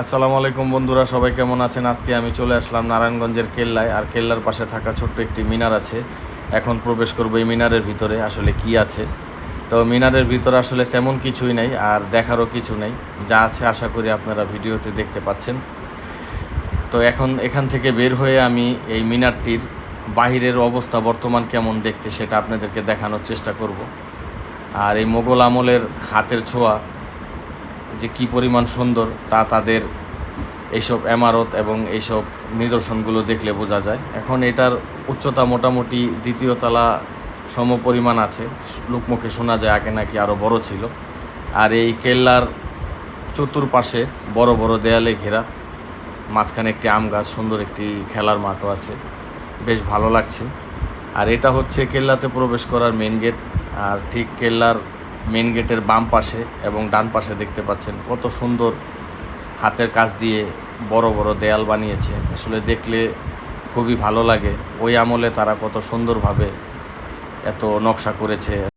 আসসালামু আলাইকুম বন্ধুরা, সবাই কেমন আছেন? আজকে আমি চলে আসলাম নারায়ণগঞ্জের কেল্লায়। আর কেল্লার পাশে থাকা ছোট্ট একটি মিনার আছে। এখন প্রবেশ করবো এই মিনারের ভিতরে, আসলে কি আছে। তো মিনারের ভিতরে আসলে তেমন কিছুই নাই, আর দেখারও কিছু নেই। যা আছে আশা করি আপনারা ভিডিওতে দেখতে পাচ্ছেন। তো এখন এখান থেকে বের হয়ে আমি এই মিনারটির বাহিরের অবস্থা বর্তমান কেমন দেখতে সেটা আপনাদেরকে দেখানোর চেষ্টা করব। আর এই মোগল আমলের হাতের ছোঁয়া যে কি পরিমাণ সুন্দর তা তাদের এইসব এমারত এবং এইসব নিদর্শনগুলো দেখলে বোঝা যায়। এখন এটার উচ্চতা মোটামুটি দ্বিতীয় তলা সমপরিমাণ আছে। লোকমুখে শোনা যায় আগে নাকি আরও বড় ছিল। আর এই কেল্লার চতুর্পাশে বড় বড় দেয়ালে ঘেরা, মাঝখানে একটি আম গাছ, সুন্দর একটি খেলার মাঠও আছে, বেশ ভালো লাগছে। আর এটা হচ্ছে কেল্লাতে প্রবেশ করার মেন গেট। আর ঠিক কেল্লার মেন গেটের বাম পাশে এবং ডান পাশে দেখতে পাচ্ছেন কত সুন্দর হাতের কাজ দিয়ে বড় বড় দেয়াল বানিয়েছে। আসলে দেখলে খুবই ভালো লাগে। ওই আমলে তারা কত সুন্দরভাবে এত নকশা করেছে।